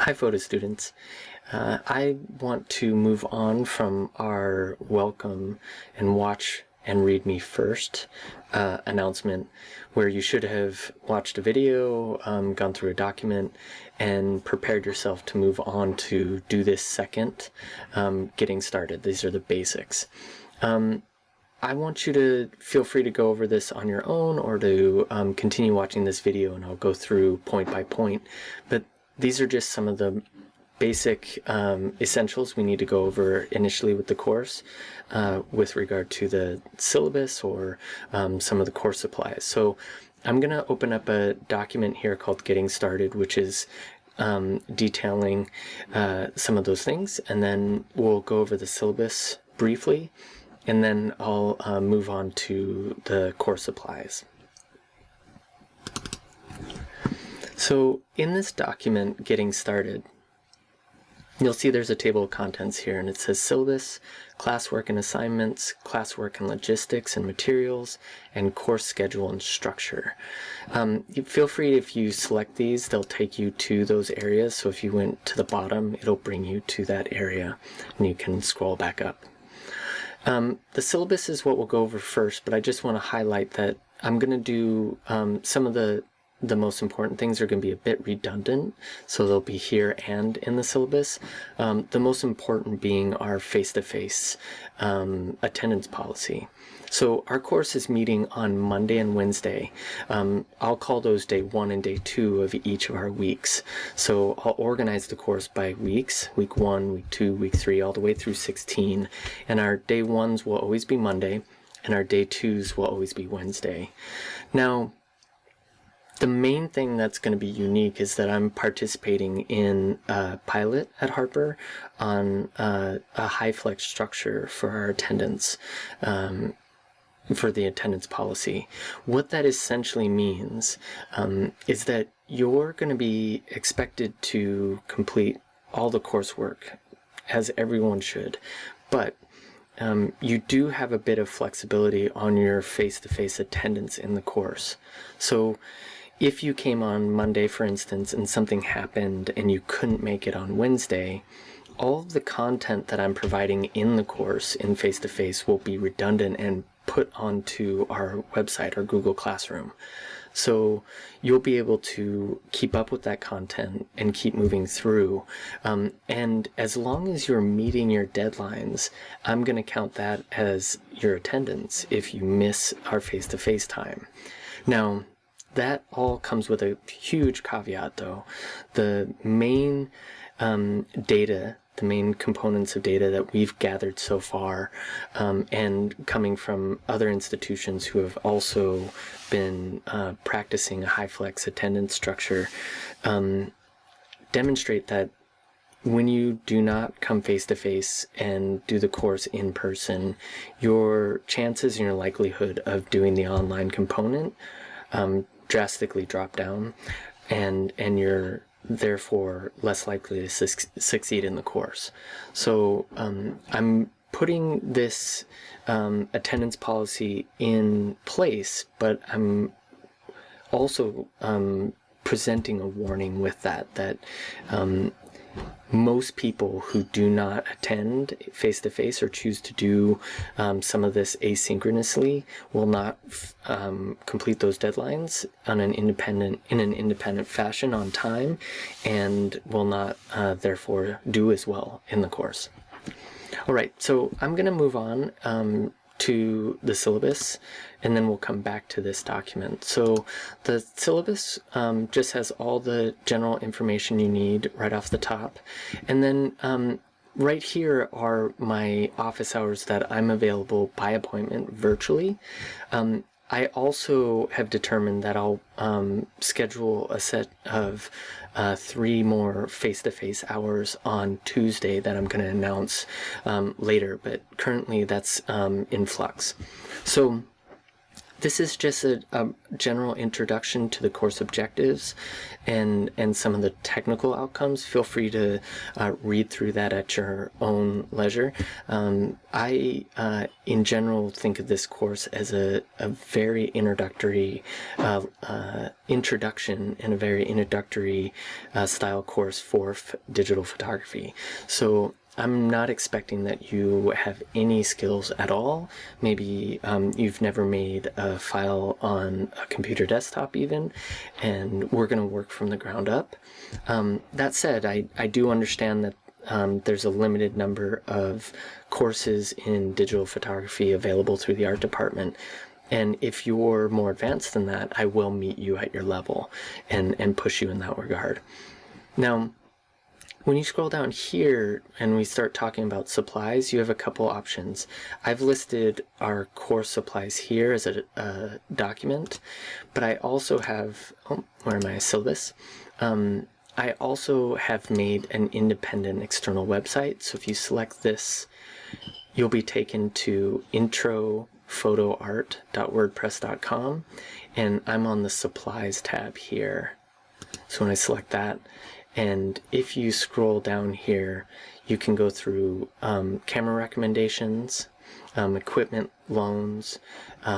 Hi, photo students. I want to move on from our welcome and watch and read me first announcement, where you should have watched a video, gone through a document, and prepared yourself to move on to do this second, getting started. These are the basics. I want you to feel free to go over this on your own or to continue watching this video, and I'll go through point by point. But these are just some of the basic essentials we need to go over initially with the course with regard to the syllabus or some of the course supplies. So I'm going to open up a document here called Getting Started, which is detailing some of those things, and then we'll go over the syllabus briefly, and then I'll move on to the course supplies. So in this document, Getting Started, you'll see there's a table of contents here, and it says syllabus, classwork and assignments, classwork and logistics and materials, and course schedule and structure. Feel free, if you select these, they'll take you to those areas. So if you went to the bottom, it'll bring you to that area, and you can scroll back up. The syllabus is what we'll go over first, but I just want to highlight that I'm going to do some of the most important things are going to be a bit redundant, so they'll be here and in the syllabus. The most important being our face-to-face attendance policy. So our course is meeting on Monday and Wednesday. I'll call those day 1 and day 2 of each of our weeks. So I'll organize the course by weeks, week 1, week 2, week 3, all the way through 16. And our day 1s will always be Monday, and our day 2s will always be Wednesday. Now, the main thing that's going to be unique is that I'm participating in a pilot at Harper on a HyFlex structure for our attendance, for the attendance policy. What that essentially means is that you're going to be expected to complete all the coursework, as everyone should, but you do have a bit of flexibility on your face-to-face attendance in the course. So if you came on Monday, for instance, and something happened and you couldn't make it on Wednesday, all of the content that I'm providing in the course in face-to-face will be redundant and put onto our website, our Google Classroom. So you'll be able to keep up with that content and keep moving through. And as long as you're meeting your deadlines, I'm going to count that as your attendance if you miss our face-to-face time. Now, that all comes with a huge caveat, though. The main data, the main components of data that we've gathered so far, and coming from other institutions who have also been practicing a HyFlex attendance structure, demonstrate that when you do not come face-to-face and do the course in person, your chances and your likelihood of doing the online component drastically drop down, and you're therefore less likely to succeed in the course. So I'm putting this attendance policy in place, but I'm also presenting a warning with that most people who do not attend face-to-face or choose to do some of this asynchronously will not complete those deadlines in an independent fashion on time, and will not therefore do as well in the course. All right, so I'm going to move on to the syllabus, and then we'll come back to this document. So the syllabus just has all the general information you need right off the top, and then right here are my office hours that I'm available by appointment virtually. I also have determined that I'll schedule a set of 3 more face-to-face hours on Tuesday that I'm going to announce later, but currently that's in flux. So This is just a general introduction to the course objectives and some of the technical outcomes. Feel free to read through that at your own leisure. I, in general, think of this course as a very introductory introduction and a very introductory style course for digital photography. So I'm not expecting that you have any skills at all. Maybe you've never made a file on a computer desktop even, and we're going to work from the ground up. That said, I do understand that there's a limited number of courses in digital photography available through the art department. And if you're more advanced than that, I will meet you at your level and push you in that regard. Now, when you scroll down here and we start talking about supplies, you have a couple options. I've listed our course supplies here as a document, but I also have, where am I, syllabus? I also have made an independent external website. So if you select this, you'll be taken to introphotoart.wordpress.com, and I'm on the supplies tab here. So when I select that, and if you scroll down here, you can go through camera recommendations, equipment loans.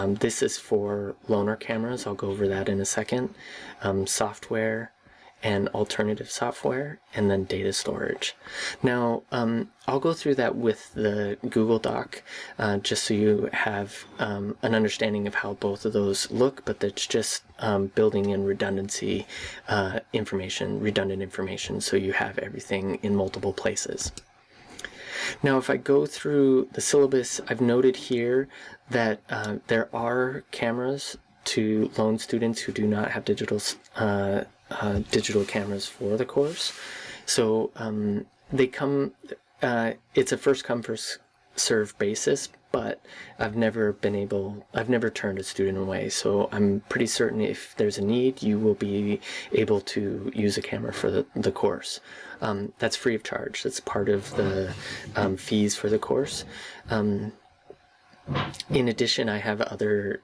This is for loaner cameras. I'll go over that in a second. Software and alternative software, and then data storage. Now, I'll go through that with the Google Doc, just so you have an understanding of how both of those look, but that's just building in redundancy redundant information, so you have everything in multiple places. Now, if I go through the syllabus, I've noted here that there are cameras to loan students who do not have digital cameras for the course. So they come, it's a first come first serve basis, but I've never turned a student away. So I'm pretty certain if there's a need, you will be able to use a camera for the course. That's free of charge. That's part of the fees for the course. In addition, I have other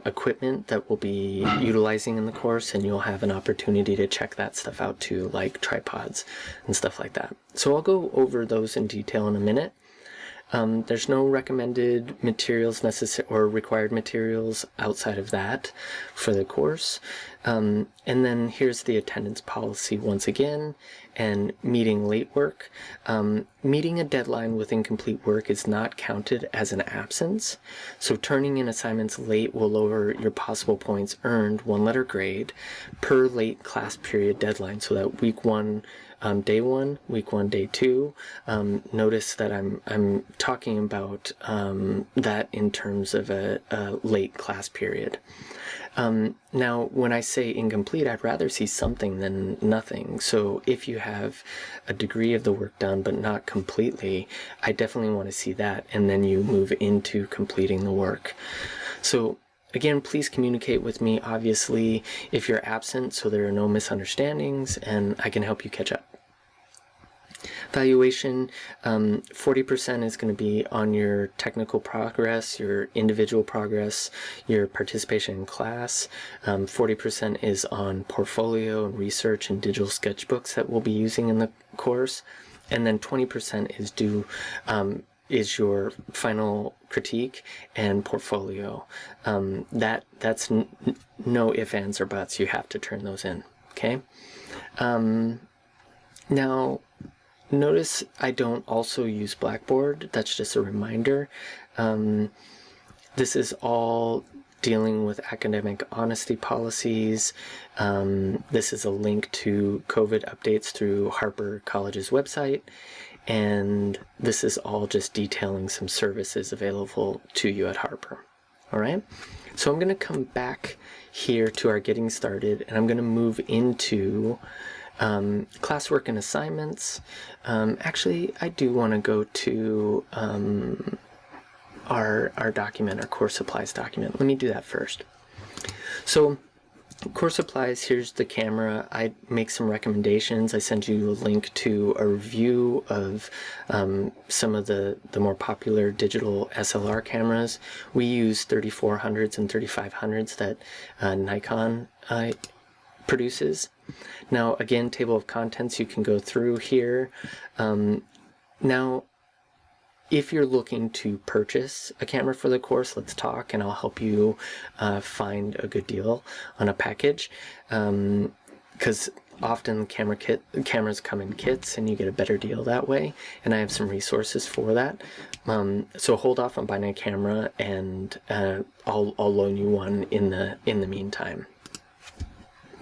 equipment that we'll be utilizing in the course, and you'll have an opportunity to check that stuff out too, like tripods and stuff like that. So I'll go over those in detail in a minute. There's no recommended materials or required materials outside of that for the course. And then here's the attendance policy once again, and meeting late work. Meeting a deadline with incomplete work is not counted as an absence. So turning in assignments late will lower your possible points earned, one letter grade, per late class period deadline. So that week 1, day 1, week 1, day 2. Notice that I'm talking about that in terms of a late class period. Now, when I say incomplete, I'd rather see something than nothing. So if you have a degree of the work done but not completely, I definitely want to see that, and then you move into completing the work. So again, please communicate with me, obviously, if you're absent, so there are no misunderstandings, and I can help you catch up. Evaluation, 40% is going to be on your technical progress, your individual progress, your participation in class. 40% is on portfolio and research and digital sketchbooks that we'll be using in the course. And then 20% is due is your final critique and portfolio. That's no ifs, ands, or buts. You have to turn those in, okay? Now, notice I don't also use Blackboard. That's just a reminder. This is all dealing with academic honesty policies. This is a link to COVID updates through Harper College's website. And this is all just detailing some services available to you at Harper. All right. So I'm going to come back here to our getting started, and I'm going to move into classwork and assignments. Actually, I do want to go to our document, our course supplies document. Let me do that first. So Course supplies, here's the camera. I make some recommendations. I send you a link to a review of some of the more popular digital SLR cameras. We use 3400s and 3500s that Nikon produces. Now, again, table of contents, you can go through here. Now, if you're looking to purchase a camera for the course, let's talk and I'll help you find a good deal on a package. Because often cameras come in kits and you get a better deal that way, and I have some resources for that. So hold off on buying a camera, and I'll loan you one in the meantime.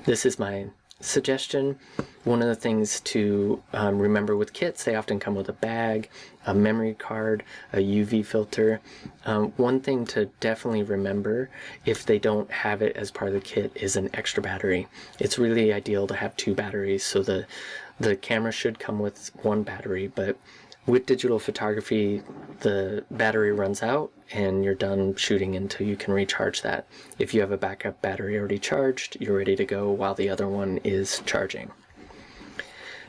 This is my suggestion. One of the things to remember with kits, they often come with a bag, a memory card, a UV filter. One thing to definitely remember if they don't have it as part of the kit is an extra battery. It's really ideal to have 2 batteries, so the camera should come with 1 battery, but with digital photography, the battery runs out and you're done shooting until you can recharge that. If you have a backup battery already charged, you're ready to go while the other one is charging.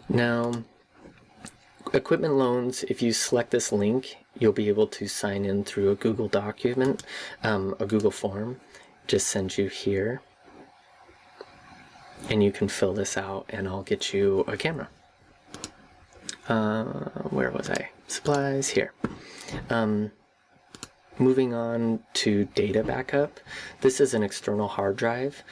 Now, equipment loans, if you select this link, you'll be able to sign in through a Google document, a Google form. Just send you here. And you can fill this out and I'll get you a camera. Where was I? Supplies, here. Moving on to data backup. This is an external hard drive.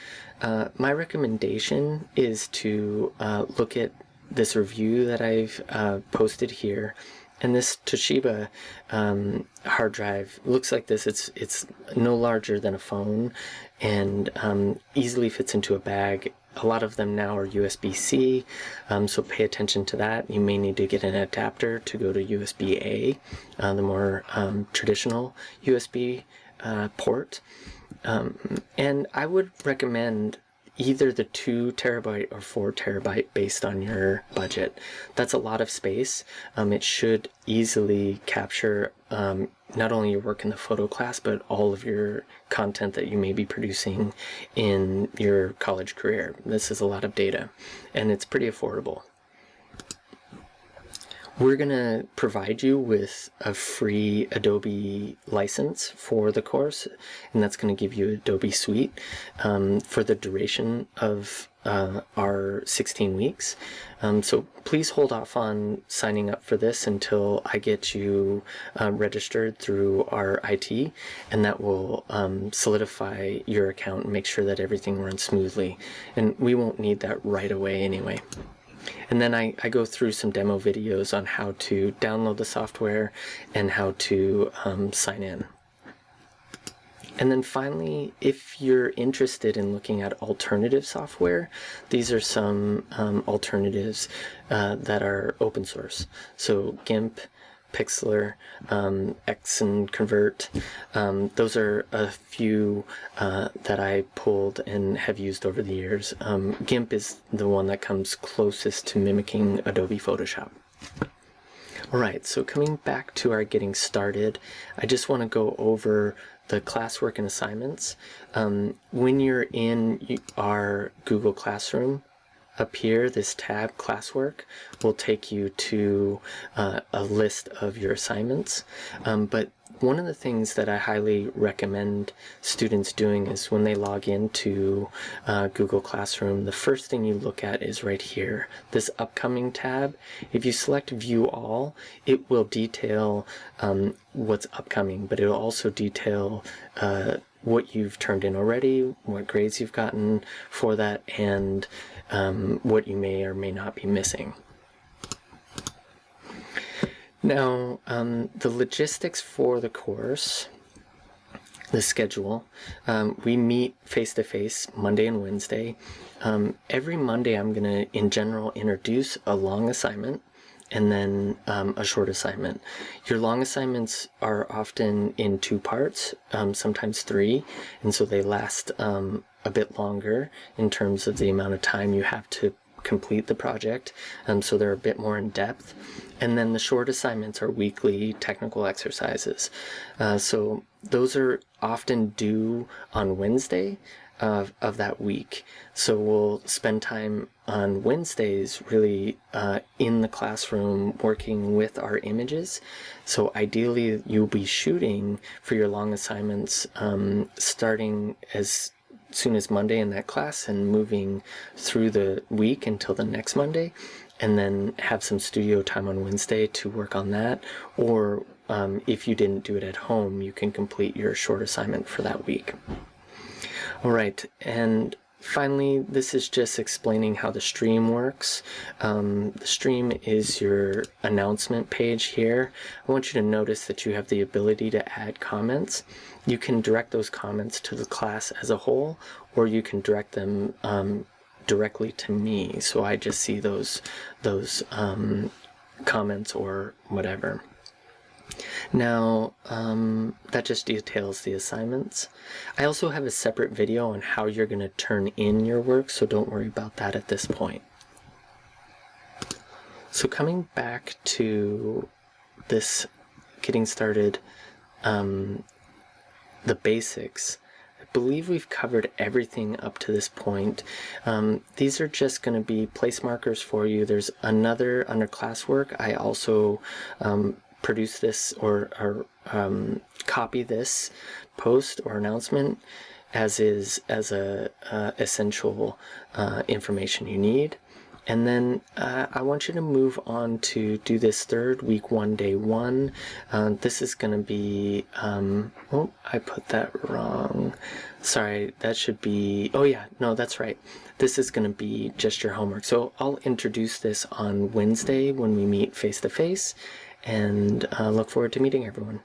My recommendation is to look at this review that I've posted here. And this Toshiba hard drive looks like this. It's no larger than a phone and easily fits into a bag. A lot of them now are USB-C, so pay attention to that. You may need to get an adapter to go to USB-A, the more traditional USB port. And I would recommend either the 2 terabyte or 4 terabyte based on your budget. That's a lot of space. It should easily capture not only your work in the photo class, but all of your content that you may be producing in your college career. This is a lot of data, and it's pretty affordable. We're going to provide you with a free Adobe license for the course, and that's going to give you Adobe Suite for the duration of our 16 weeks. So please hold off on signing up for this until I get you registered through our IT, and that will solidify your account and make sure that everything runs smoothly. And we won't need that right away anyway. And then I go through some demo videos on how to download the software and how to sign in. And then finally, if you're interested in looking at alternative software, these are some alternatives that are open source. So GIMP, Pixlr, X and Convert. Those are a few that I pulled and have used over the years. GIMP is the one that comes closest to mimicking Adobe Photoshop. Alright, so coming back to our getting started, I just want to go over the classwork and assignments. When you're in our Google Classroom, up here, this tab, Classwork, will take you to a list of your assignments. But one of the things that I highly recommend students doing is when they log into Google Classroom, the first thing you look at is right here, this Upcoming tab. If you select View All, it will detail what's upcoming, but it will also detail what you've turned in already, what grades you've gotten for that, and what you may or may not be missing. Now, the logistics for the course, the schedule, we meet face-to-face Monday and Wednesday. Every Monday I'm going to, in general, introduce a long assignment and then a short assignment. Your long assignments are often in 2 parts, sometimes 3, and so they last a bit longer in terms of the amount of time you have to complete the project, so they're a bit more in depth. And then the short assignments are weekly technical exercises. So those are often due on Wednesday. of that week. So we'll spend time on Wednesdays really in the classroom working with our images. So ideally you'll be shooting for your long assignments starting as soon as Monday in that class and moving through the week until the next Monday, and then have some studio time on Wednesday to work on that. Or if you didn't do it at home, you can complete your short assignment for that week. All right, and finally, this is just explaining how the stream works. The stream is your announcement page here. I want you to notice that you have the ability to add comments. You can direct those comments to the class as a whole, or you can direct them directly to me, so I just see those comments or whatever. Now, that just details the assignments. I also have a separate video on how you're going to turn in your work, so don't worry about that at this point. So coming back to this getting started, the basics, I believe we've covered everything up to this point. These are just going to be place markers for you. There's another under classwork. I also produce this or copy this post or announcement as a essential information you need. And then I want you to move on to do this third week 1 day 1. This is going to be oh, I put that wrong. Sorry, that should be, oh yeah, no, that's right. This is going to be just your homework. So I'll introduce this on Wednesday when we meet face to face, and look forward to meeting everyone.